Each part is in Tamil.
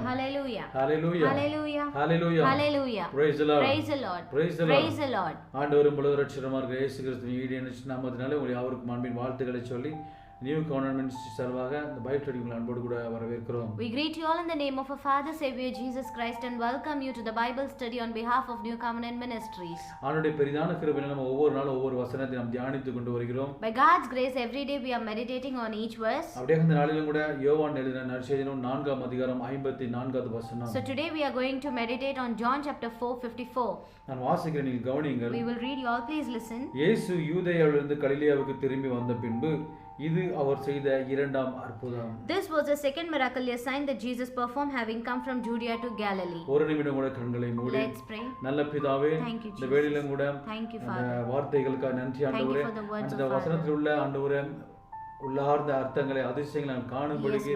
Hallelujah. Hallelujah. Hallelujah. Hallelujah. Hallelujah. Praise the Lord. Praise the Lord. Praise the Lord. Praise the Lord. ஆண்டவரும் முழு இரட்சகருமாக இருக்கிற இயேசு கிறிஸ்துவின் ஈடியன் நாமத்தினாலே உங்களை அவருக்கு அன்பின் வாழ்த்துக்களை சொல்லி நியூ கவர்னமெண்ட் மினிஸ்ட்ரி சார்பாக இந்த பைபிள் ஸ்டடி உங்களை அன்போடு கூட வரவேற்கிறோம். We greet you all in the name of our Father Savior Jesus Christ and welcome you to the Bible study on behalf of New Covenant Ministries. ஆண்டவருடைய பெரிதான கிருபையினால் நம்ம ஒவ்வொரு நாளும் ஒவ்வொரு வசனத்தை நாம் தியானித்துக் கொண்டு வருகிறோம். By God's grace every day we are meditating on each verse. அப்படியே இந்த நாளிலும் கூட யோவான் எழுதின நற்செய்தி நூல் 4ஆம் அதிகாரம் 54வது வசனம். So today we are going to meditate on John chapter 4:54. நான் வாசிக்கிறேன், நீங்கள் கவனியுங்கள். We will read, you all please listen. இயேசு யூதேயாவிலிருந்து கலிலேயாவுக்கு திரும்பி வந்த பின்பு இது அவர் செய்த இரண்டாம் அற்புதம். This was the second miraculous sign that Jesus performed having come from Judea to Galilee. ஒரு நிமிடம் கூட கண்களை மூடி. Let's pray. நல்ல பிதாவே, இந்த வேளையிலும் கூட Thank you Father. வார்த்தைகளுக்காக நன்றி ஆண்டவரே. அந்த வசனத்தில் உள்ள ஆண்டவரே உள்ளார்ந்த அர்த்தங்களை அதிசயங்களை நாம் காணும்படிக்கு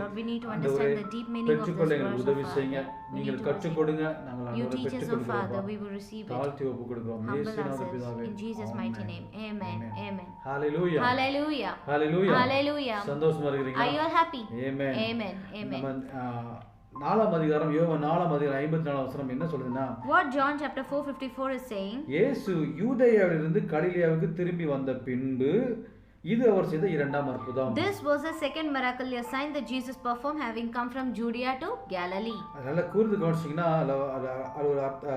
பெற்றுக்கொள்ள எங்களுக்கு உதவி செய்யுங்க. நீங்கள் கற்றுக் கொடுங்க, நாங்கள் ஆண்டவரை பெற்றுக்கொள்கிறோம். தாழ்த்தி ஒப்புக் கொடுக்கிறோம் இயேசுவின் பிதாவே. In Jesus mighty name. Amen. Amen. Hallelujah. Hallelujah. Hallelujah. Hallelujah. சந்தோஷமா இருக்கீங்களா? Are you all happy? Amen. Amen. Amen. நம்ம 4ஆம் அதிகாரம் யோவான் 4ஆம் அதிகாரம் 54ஆம் வசனம் என்ன சொல்லுதுன்னா, What John chapter 4:54 is saying, இயேசு யூதேயாவிலிருந்து கலிலேயாவுக்கு திரும்பி வந்த பின்பு இது அவர் செய்த இரண்டாம் அற்புதம். This was the second miraculous sign that Jesus performed having come from Judea to Galilee. அதனால கூர்ந்து கவனிச்சீங்கன்னா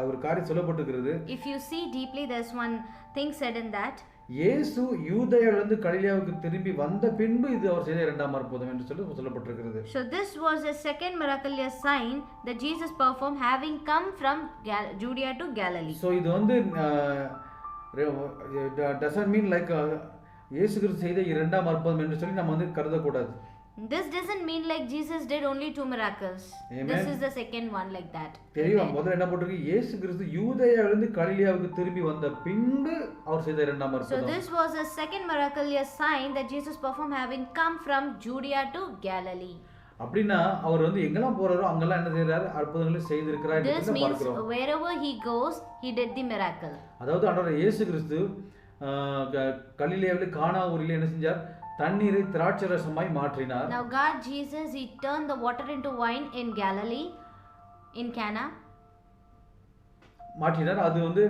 ஒரு காரியம் சொல்லப்பட்டிருக்கிறது. If you see deeply, there's one thing said in that. இயேசு யூதேயாவிலிருந்து கலிலேயாவுக்கு திரும்பி வந்த பின்பு இது அவர் செய்த இரண்டாம் அற்புதம் என்று சொல்லப்பட்டிருக்கிறது. So this was a second miraculous sign that Jesus performed having come from Judea to Galilee. So இது வந்து doesn't mean like இயேசு கிறிஸ்து செய்த இரண்டாம் அற்புதம் என்று சொல்லி நம்ம வந்து கருதக்கூடாது. This doesn't mean like Jesus did only 2 miracles. Amen. This is the second one like that. தெரியுமா? முதல்ல என்ன போட்டிருக்கு? இயேசு கிறிஸ்து யூதேயாவிலிருந்து கலிலேயாவுக்கு திரும்பி வந்த பின்பு அவர் செய்த இரண்டாம் அற்புதம். So this was a second miraculous sign that Jesus performed having come from Judea to Galilee. அப்படினா அவர் வந்து எங்கெல்லாம் போறாரோ அங்கெல்லாம் என்ன செய்றாரு? அற்புதங்களை செய்திருக்கிறார் என்று பார்க்கிறோம். This means wherever he goes he did the miracle. அதாவது ஆண்டவர் இயேசு கிறிஸ்து கலிலேயாவில் கானா ஊரில் என்ன செஞ்சார்? தண்ணீரை திராட்சரசமாய் மாற்றினார். Now God Jesus he turned the water into wine in Galilee, in Cana. மாற்றினார். அது வந்து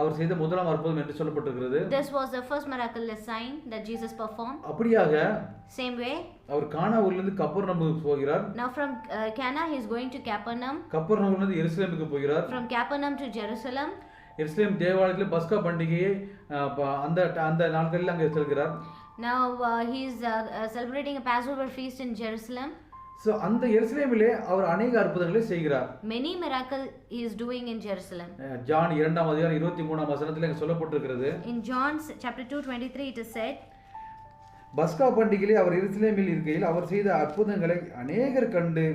அவர் செய்த முதலாம் அற்புதம் என்று சொல்லப்பட்டிருக்கிறது. This was the first miraculous sign that Jesus performed. அப்படியாக same way அவர் கானா ஊரிலிருந்து கப்பர்நகமுக்கு போகிறார். Now from Cana he is going to Capernaum. கப்பர்நகமிலிருந்து எருசலேமுக்கு போகிறார். From Capernaum to Jerusalem. எருசலேம் தேவாலயத்தில் பஸ்கா பண்டிகையை அந்த நாட்களில் அங்கே செல்கிறார். Now he is celebrating a Passover feast in Jerusalem. So அந்த எருசலேமிலே அவர் अनेक அற்புதங்களை செய்கிறார். Many miracles he is doing in Jerusalem. John 2ஆம் அதிகாரம் 23ஆம் வசனத்தில் இங்கே சொல்லப்பட்டிருக்கிறது. In John chapter 2:23 it is said, பஸ்கா பண்டிகையிலே அவர் எருசலேமில் இருக்கையில் அவர் செய்த அற்புதங்களை अनेகர் கண்டு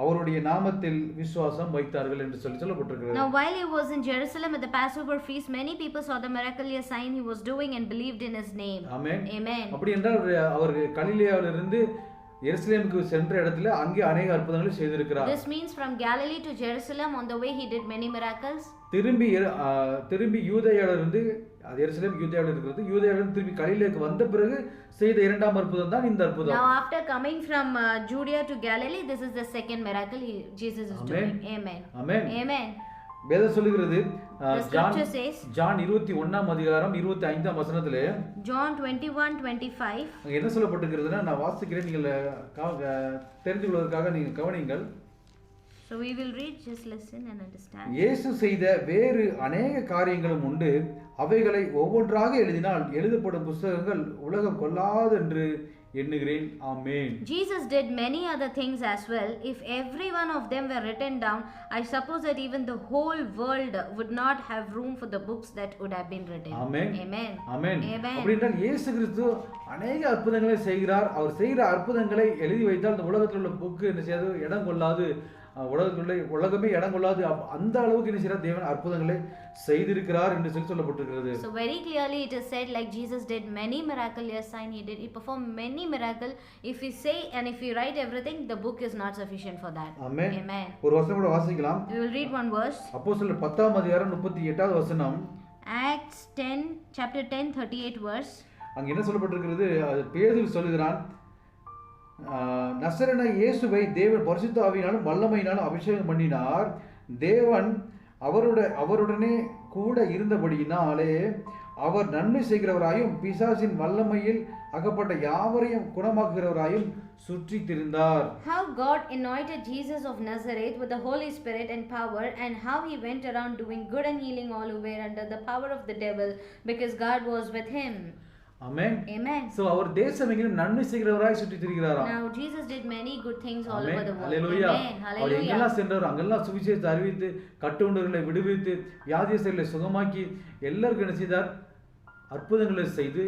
அவருடைய நாமத்தில் விசுவாசம் வைத்தார்கள் என்று சொல்லப்பட்டிருக்கிறது. Now while he was in Jerusalem at the Passover feast, many people saw the miraculous sign he was doing and believed in his name. Amen. Amen. அப்படி என்றால் அவர் கலிலேயாவிலிருந்து எருசலேமுக்கு சென்ற இடத்துல அங்கே अनेक அற்புதங்களை செய்திருக்கிறார். This means from Galilee to Jerusalem on the way he did many miracles. திரும்பி யூதேயாவிலிருந்து அது எருசலேம் யூதேயாவில் இருக்கிறது. யூதேயாவிலிருந்து திரும்பி கலிலேயாவுக்கு வந்த பிறகு செய்த இரண்டாம் அற்புதம் தான் இந்த அற்புதம். Now after coming from Judea to Galilee, this is the second miracle Jesus is doing. Amen. Amen. Amen. வேதம் சொல்லுகிறது ஜான் 21ஆம் அதிகாரம் 25ஆம் வசனத்திலே John 21:25 அங்க என்ன சொல்லப்பட்டிருக்கிறதுனா நான் வாசிக்கிறேன், நீங்கள் தெரிந்து கொள்வதற்காக நீங்க கவனியுங்கள். So we will read, just listen and understand. இயேசு செய்த வேறு अनेक காரியங்களும் உண்டு, அவைகளை ஒவ்வொன்றாக எழுதினால் எழுதப்படும் புத்தகங்கள் உலகம் கொள்ளாது என்று எண்ணுகிறேன். ஆமென். Jesus did many other things as well. If every one of them were written down, I suppose that even the whole world would not have room for the books that would have been written. Amen. Amen. Amen. Amen. அப்படினா இயேசு கிறிஸ்து अनेक அற்புதங்களை செய்கிறார். அவர் செய்கிற அற்புதங்களை எழுதி வைத்தால் இந்த உலகத்தில் உள்ள புக் என்ன செய்யாது? இடம் கொள்ளாது. உலகமே இடம் கொள்ளாது. அந்த அளவுக்கு என்ன செய்யறார்? தேவன் அற்புதங்களை செய்திருக்கிறார் என்று சொல்லப்பட்டிருக்கிறது. So very clearly it is said like Jesus did many miraculous signs. He performed many miracles. If we say and if we write everything, the book is not sufficient for that. Amen. Amen. ஒரு வசனம் கூட வாசிக்கலாம். We will read one verse. அப்போஸ்தலர் 10ஆம் அதிகாரம் 38வது வசனம். Acts 10 chapter 10 38 verse. அங்க என்ன சொல்லப்பட்டிருக்கிறது? பேதுரு சொல்லுகிறான், நசரேயனாகிய இயேசுவை தேவன் பரிசுத்த ஆவியினாலும் வல்லமையினாலும் அபிஷேகம் பண்ணினார். தேவன் அவருடனே கூட இருந்தபடியினாலே அவர் நன்மை செய்கிறவராயும் பிசாசின் வல்லமையில் அகப்பட்ட யாவரையும் குணமாக்குகிறவராயும் சுற்றி திரிந்தார். How God anointed Jesus of Nazareth with the Holy Spirit and power, and how he went around doing good and healing all who were under the power of the devil, because God was with him. Amen. Amen. So அவர் தேசமெங்கிலும் நன்மை செய்கிறவராய் சுற்றி திரிகிறாராம். Now Jesus did many good things all over the world. Hallelujah. Amen. அவர் எங்கெல்லாம் சென்றார் அங்கெல்லாம் சுவிசேஷத்தை அறிவித்து கட்டுண்டவர்களை விடுவித்து வியாதியஸ்தர்களை சுகமாக்கி எல்லாருக்கும் என்ன செய்தார்? அற்புதங்களை செய்து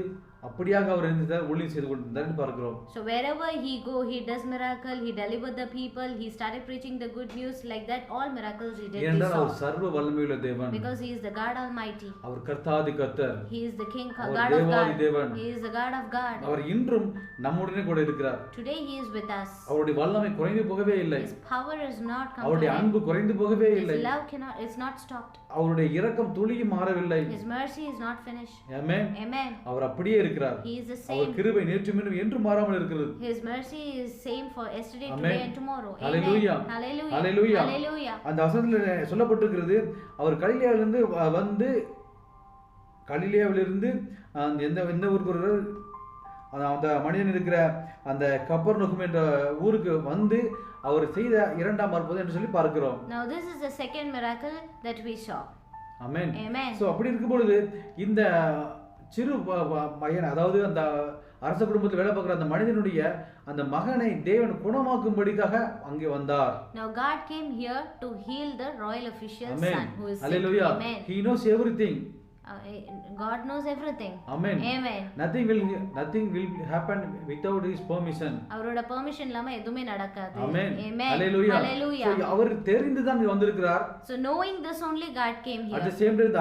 அப்படியாக அவர் ஊழியம் செய்து கொண்டிருந்தார் பார்க்கிறோம். So wherever he go, he does miracle, he delivered the people, he started preaching the good news, like that all miracles he did. ஏனென்றால் அவர் சர்வ வல்லமையுள்ள தேவன். Because he is the God Almighty. அவர் கர்த்தாதி கர்த்தர். He is the King, God of God. He is the God of God. அவர் இன்றும் நம்முடனே கூட இருக்கிறார். Today he is with us. அவருடைய வல்லமை குறைந்து போகவே இல்லை. His power is not come. அவருடைய அன்பு குறைந்து போகவே இல்லை. His love is not stopped. அவருடைய இரக்கம் துளியும் மாறவில்லை. His mercy is not finished. Amen. Amen. அவர் அப்படியே இருக்கிறார். He is the same. அவர் கிருபை நேற்றும் இன்றும் என்றும் மாறாமல் இருக்கிறது. His mercy is same for yesterday, today and tomorrow. Hallelujah. Hallelujah. Hallelujah. Hallelujah. அந்த வசனத்தில் சொல்லப்பட்டிருக்கிறது அவர் கலிலேயாவிலிருந்து வந்து கலிலேயாவிலிருந்து எந்த ஊருக்கு அந்த மனிதன் இருக்கிற அந்த கப்பர்நகூம் என்ற ஊருக்கு வந்து அவர் செய்த இரண்டாம் அற்புதம் என்று சொல்லி பார்க்கிறோம். Now this is the second miracle that we saw. Amen. Amen. So அப்படி இருக்கும் பொழுது இந்த சிறு பையன், அதாவது அந்த அரச குடும்பத்தில் வேலை பார்க்கிற அந்த மனிதனுடைய அந்த மகனை தேவன் குணமாக்கும்படிக்காக அங்கே வந்தார். Now God came here to heal the royal official's son who is sick. Hallelujah. Amen. He knows everything. God knows everything. Amen. Amen. Nothing will happen without his permission. அவரோட permission இல்லாம எதுமே நடக்காது. Amen. Amen. Hallelujah. Hallelujah. So அவர் தெரிந்து தான் வந்திருக்கிறார். So knowing this only God came here. At the same time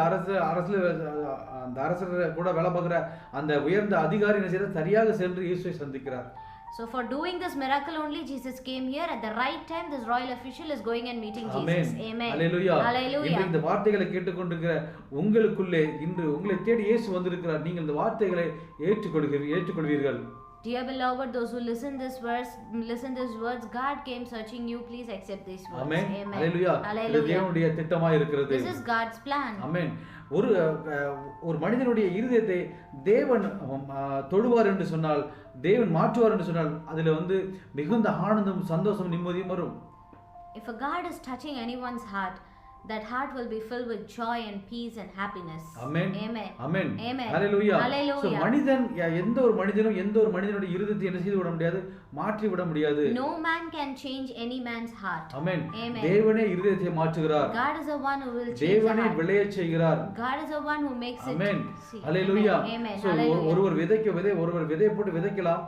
அந்த அரசர் கூட வேலை பார்க்கிற அந்த உயர்ந்த அதிகாரி என்ன செய்யறார்? சரியாக சென்று இயேசுவை சந்திக்கிறார். So for doing this miracle only Jesus came here at the right time. This royal official is going and meeting Jesus. Amen. Hallelujah. Hallelujah. இந்த வார்த்தைகளை கேட்டுக்கொண்டிருக்கிற உங்களுக்குள்ளே இன்று உங்களை தேடி இயேசு வந்திருக்கிறார். நீங்கள் இந்த வார்த்தைகளை ஏற்றுக்கொள்வீர்கள். Dear beloved, those who listen this words, God came searching you. Please accept these words. Amen. Amen. Hallelujah. Hallelujah. இது தேவனுடைய திட்டமாய் இருக்கிறது. This is God's plan. Amen. ஒரு மனிதனுடைய இருதயத்தை தேவன் தொடுவார் என்று சொன்னால், தேவன் மாற்றுவார் என்று சொன்னால் அதில் மிகுந்த ஆனந்தம், சந்தோஷம், நிம்மதியும் வரும். If a God is touching anyone's heart, that heart will be filled with joy and peace and happiness. Amen. Amen. Amen. Amen. Hallelujah. Hallelujah. So மனிதன் எந்த ஒரு மனிதனுடைய இருதயத்தை என்ன செய்து விட முடியாது? மாற்றி விட முடியாது. No man can change any man's heart. Amen. Amen. தேவனே இருதயத்தை மாற்றுகிறார். God is the one who will change தேவனே விளையச் செய்கிறார். God is the one who makes it. Amen. Hallelujah. Amen. So ஒருவர் விதை போட்டு விதைக்கலாம்,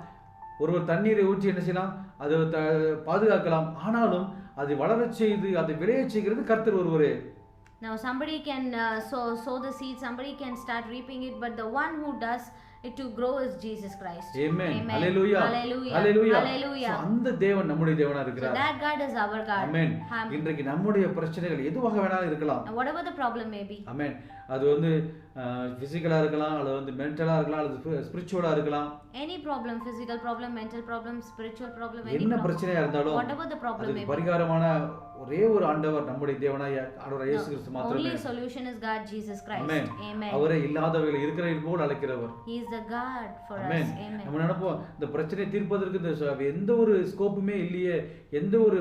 ஒருவர் தண்ணீரை ஊற்றி என்ன செய்யலாம், அதை பாதுகாக்கலாம். ஆனாலும் அதை வளரச் செய்து அதை விளையச் செய்கிறது கர்த்தர் ஒருவரே. Now somebody can sow the seed, somebody can start reaping it, but the one who does it to grow is Jesus Christ. Amen. Amen. Hallelujah. Hallelujah. Hallelujah. Hallelujah. So அந்த தேவன் நம்முடைய தேவனா இருக்கிறார். So that God is our God. Amen. இன்றைக்கு நம்முடைய பிரச்சனைகள் எதுவாக வேணாலும் இருக்கலாம். Whatever the problem may be. Amen. அது பிசிக்கலா இருக்கலாம், அல்லது மென்டலா இருக்கலாம், அல்லது ஸ்பிரிச்சுவலா இருக்கலாம். Any problem, physical problem, mental problem, spiritual problem, என்ன பிரச்சனையா இருந்தாலும் whatever the problem may be. பரிகாரமான ஒரே ஒரு ஆண்டவர் நம்முடைய தேவனாய ஆண்டவர் இயேசு கிறிஸ்து மாத்திரமே. Only solution is God Jesus Christ. Amen. Amen. அவரே இல்லாதவைகளை இருக்கிறவர் போல் அழைக்கிறவர். He is the God for Amen. us. Amen. நம்ம நினைப்போம் இந்த பிரச்சனையை தீர்ப்பதற்கு எந்த ஒரு ஸ்கோப்புமே இல்லையே, எந்த ஒரு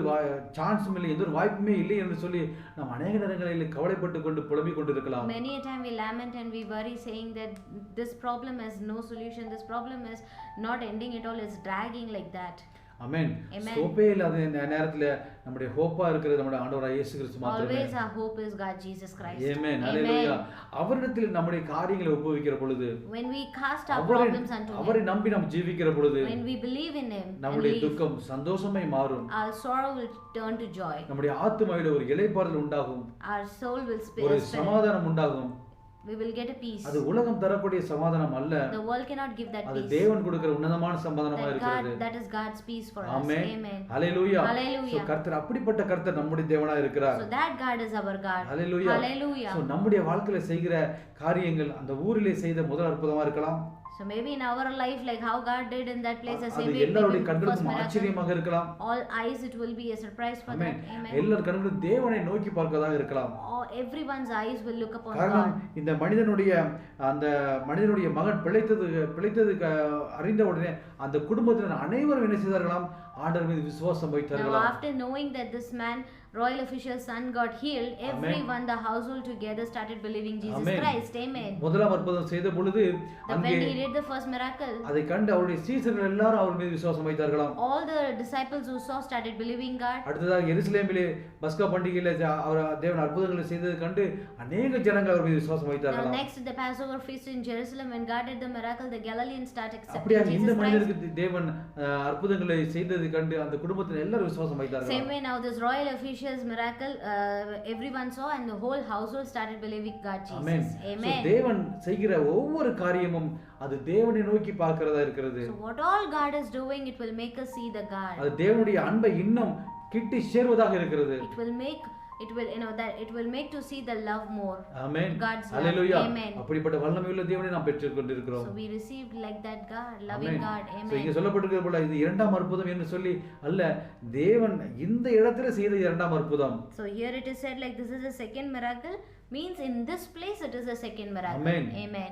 சான்ஸும் இல்லை, எந்த ஒரு வாய்ப்புமே இல்லை என்று சொல்லி நாம் அநேக நேரங்களில் கவலைப்பட்டு கொண்டு புலம்பிக் கொண்டிருக்கலாம். Many a time we lament and we worry saying that this problem has no solution, this problem is not ending at all, it's dragging like that. Amen. ஸ்கோப்பே இல்லாத நேரத்துல நம்முடைய ஹோப்பா இருக்கிறது நம்முடைய ஆண்டவராகிய இயேசு கிறிஸ்து மாத்திரமே. Always our hope is God Jesus Christ. Amen. Hallelujah. அவரிடத்தில் நம்முடைய காரியங்களை ஒப்புவிக்கிற பொழுது, when we cast our problems unto him, அவரை நம்பி நாம் ஜீவிக்கிற பொழுது, when we believe in him, நம்முடைய துக்கம் சந்தோஷமாய் மாறும். our sorrow will turn to joy. நம்முடைய ஆத்துமாவிலே ஒரு இளைப்பாறுதல் உண்டாகும். Our soul will ஒரு சமாதானம் உண்டாகும். We will get a peace. அது உலகம் தரக்கூடிய சமாதானம் அல்ல. The world cannot give that peace. அது தேவன் கொடுக்கிற உன்னதமான சமாதானமா இருக்கிறது. That is God's peace for us. Amen. Amen. Hallelujah. Hallelujah. So கர்த்தர் அப்படிப்பட்ட கர்த்தர் நம்முடைய தேவனா இருக்கிறார். So that God is our God. Hallelujah. Hallelujah. So நம்முடைய வாழ்க்கையில செய்கிற காரியங்கள் அந்த ஊரிலே செய்த முதல் அற்புதமா இருக்கலாம். So So maybe in our life, like how God did in that place, the same அது way, எல்லாருடைய maybe first கண்களுக்கும் miracle, ஆச்சரியமாக இருக்கலாம். all eyes it will be a surprise for amen. them. Amen. எல்லார் கண்களும் தேவனை நோக்கி பார்க்கதாக இருக்கலாம். Everyone's eyes will look upon காரணம் God. இந்த அந்த மனிதனுடைய மகன் பிழைத்தது அறிந்த உடனே அந்த குடும்பத்தினர் அனைவரும் என்ன செய்தார்களாம்? ஆண்டவர் மீது விசுவாசம் Now வைத்தார்களாம். after knowing that this man, royal official's son, got healed, everyone, the household together started believing Jesus Amen. Christ. Amen. முதலாம் அற்புதம் செய்த பொழுது When he did the first miracle, அதை கண்டு அவருடைய சீசர்கள் எல்லாரும் அவர் மீது விசுவாசம் வைத்தார்களாம். all the disciples who saw started believing God. அடுத்ததாக எருசலேமிலே பஸ்கா பண்டிகையிலே அவர் தேவன் அற்புதங்களை செய்ததை கண்டு அநேக ஜனங்கள் அவர் மீது விசுவாசம் Now வைத்தார்களாம். next, the Passover feast in Jerusalem, when God did the miracle, the Galileans started accepting அப்படியே இந்த Jesus Christ. மனிதருக்கு தேவன் அற்புதங்களை செய்ததை கண்டு அந்த குடும்பத்தினர் எல்லாரும் விசுவாசம் Same வைத்தார்கள். way now this royal official's miracle, everyone saw, and the whole household started believing God Jesus. Amen. Amen. தேவன் செய்கிற ஒவ்வொரு காரியமும் அது தேவனை நோக்கி பார்க்கிறதா இருக்கிறது. So what all God is doing, it will make us see the God. அது தேவனுடைய அன்பை இன்னும் கிட்டி சேர்வதாக இருக்கிறது. It will that it will make to see the love more. Amen. God's love. Hallelujah. Amen. அப்படிப்பட்ட வல்லமையுள்ள தேவனை நாம் பெற்றுக்கொண்டிருக்கிறோம். So we received like that God, loving Amen. God. So Amen. இங்க சொல்லப்பட்டிருக்கிறது போல இது இரண்டாம் அற்புதம் என்று சொல்லி அல்ல, தேவன் இந்த இடத்துல செய்த இரண்டாம் அற்புதம். So here it is said like this is a second miracle, means in this place it is a second miracle. Amen. Amen.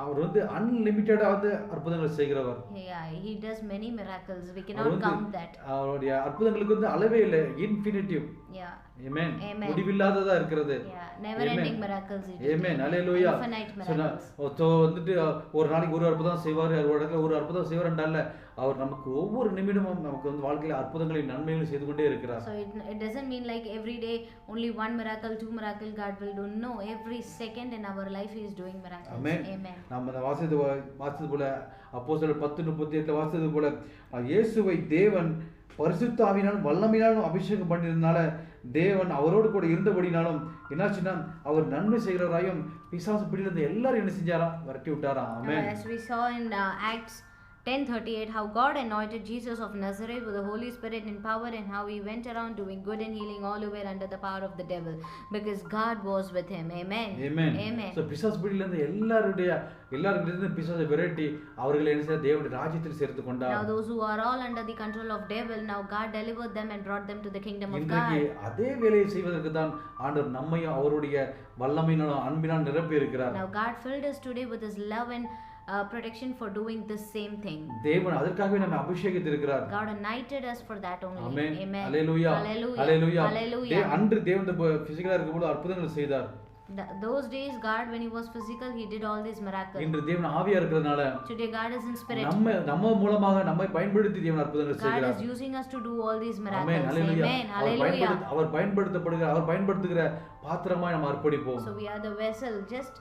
அவர் அன்லிமிட்டடா அற்புதங்கள் செய்கிறவர். Yeah, he does many miracles. We cannot count that. அவருடைய அற்புதங்களுக்கு அளவே இல்லை, இன்ஃபினிட்டிவ். Yeah. Amen. Amen. முடிவில்லாததா இருக்கிறது. Yeah, never ending miracles. Amen. Hallelujah. Infinite miracles. வந்துட்டு ஒரு நாளைக்கு ஒரு அற்புதம் செய்வார், ஒரு இடத்துல ஒரு அற்புதம் செய்வார்ன்றல்ல, அவர் நமக்கு ஒவ்வொரு நிமிடமும் நமக்கு வாழ்க்கையில அற்புதங்களையும் நன்மைகளையும் செய்து கொண்டே இருக்கிறார். So it doesn't mean like every day only one miracle, two miracle God will do. No, every second in our life he is doing miracles. Amen. Amen. நம்ம வாசித்தது போல அப்போஸ்தலர் 10:38 வாசித்தது போல இயேசுவை தேவன் பரிசுத்த ஆவியினாலும் வல்லமையினாலும் அபிஷேகம் பண்ணியிருந்தனால தேவன் அவரோடு கூட இருந்தபடினாலும் என்னாச்சுன்னா அவர் நன்மை செய்கிறவராயும் பிசாசு பிடியிலிருந்து எல்லாரும் என்ன செஞ்சாராம்? விரட்டி விட்டாராம். ஆமென். As we saw in Acts 10:38, how God anointed Jesus of Nazareth with the Holy Spirit in power, and how he went around doing good and healing all who were under the power of the devil, because God was with him. Amen. Amen. Amen. So பிசாசு பிடியிலிருந்து எல்லாருடைய பிசாசை விரட்டி அவர்களை என்ன செய்ய தேவனுடைய ராஜ்யத்தில் சேர்த்து கொண்டார். Now those who are all under the control of devil, now God delivered them and brought them to the kingdom of God. இன்றைக்கு அதே வேலையை செய்வதற்கு தான் ஆண்டவர் நம்மையும் அவருடைய வல்லமையினாலும் அன்பினால் நிரப்பி இருக்கிறார். Now God filled us today with his love and protection for doing the same thing. தேவன் அதற்காகவே நம்மை அபிஷேகித்திருக்கிறார். God anointed us for that only. Amen. Amen. Hallelujah. Hallelujah. Hallelujah. Hallelujah. அன்று தேவன் பிசிக்கலா இருக்கும்போது அற்புதங்கள் செய்தார். Those days God, when he was physical, he did all these miracles. இன்று தேவன் ஆவியா இருக்கிறதுனால Today God is in spirit. நம்ம மூலமாக நம்மை பயன்படுத்தி தேவன் அற்புதங்கள் செய்கிறார். God is using us to do all these miracles. Amen. Hallelujah. Amen. Hallelujah. அவர் பயன்படுத்துகிற பாத்திரமாய் நாம் அர்ப்பணிப்போம். So we are the vessel. Just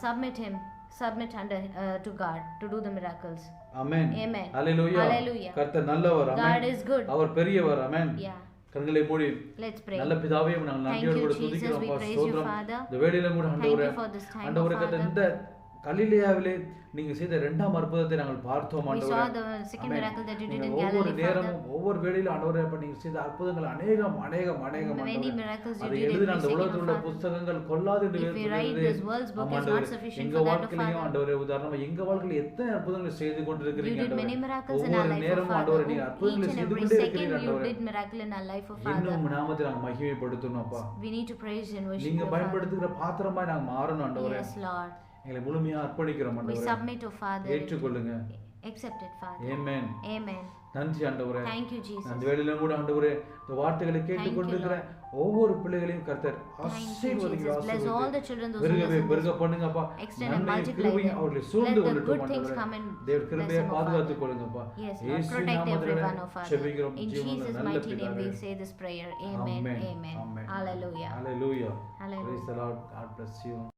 submit under to God to do the miracles. Amen. Amen. Hallelujah. Hallelujah. கர்த்தர் நல்லவர். Amen. God is good. அவர் பெரியவர். Amen. Yeah. கண்களை மூடி Let's pray. நல்ல பிதாவே நாங்கள் நன்றியோடு கூட Thank you, Jesus. துதிக்கிறோம். We praise you, Father. இந்த வேளையில கூட ஆண்டவரே, Thank you for this time, ஆண்டவரே, Father. இந்த கலிலேயாவிலே நீங்க செய்த இரண்டாம் அற்புதத்தை நாங்கள் பார்த்தோம் We ஆண்டவரே. saw the second miracle that you did in ஒவ்வொரு Galilee, நேரமும் Father. ஒவ்வொரு வேளையில ஆண்டவரே நீங்க செய்த அற்புதங்கள் அநேகம் Many miracles you அதை did எழுதின every அந்த second, உலகத்தில் உள்ள Father. புத்தகங்கள் கொல்லாது என்று If we write this world's book is not sufficient எங்க for that, வாழ்க்கையிலும் Father. ஆண்டவரே உதாரணமா எங்க வாழ்க்கையில எத்தனை அற்புதங்கள் செய்து You கொண்டிருக்கிறீங்க did many ஆண்டவரே. miracles in our ஒவ்வொரு life, நேரமும் Father. ஆண்டவரே நீங்க அற்புதங்களை Each and செய்து every கொண்டே second இருக்கிறீங்க you ஆண்டவரே. did miracle in our life, Father. இன்னும் நாமத்தை நாங்க மகிமைப்படுத்தணும் அப்பா. We need to praise and worship நீங்க you, Father. பயன்படுத்துகிற பாத்திரமாய் நாங்க மாறணும் ஆண்டவரே. Yes, Lord. எங்களை முழுமையா அர்ப்பணிக்கிறோம் We ஆண்டவரே. submit to Father. ஏற்றுக்கொள்ளுங்க. Accept it, Father. Amen. Amen. நன்றி ஆண்டவரே. Thank you, Jesus. அந்த வேளையில கூட ஆண்டவரே இந்த வார்த்தைகளை கேட்டுக்கொண்டிருக்கிற ஒவ்வொரு பிள்ளைகளையும் கர்த்தர் ஆசீர்வதிங்க. Bless all the children those who பெருகவே listen. பெருக பண்ணுங்கப்பா. Extend and multiply them. அவர்களை சூழ்ந்து Let the கொள்ளட்டும் good things come ஆண்டவரே. and தேவ கிருபையை bless them, பாதுகாத்துக் Father. கொள்ளுங்கப்பா. Yes, Lord. இயேசு Protect நாமத்திலே everyone, oh Father. ஜெபிக்கிறோம் In ஜீவனுள்ள Jesus' நல்ல mighty name பிதாவே. we say this prayer. Amen. Amen. Amen. Amen. Hallelujah. Hallelujah. Hallelujah. Praise the Lord. God bless you.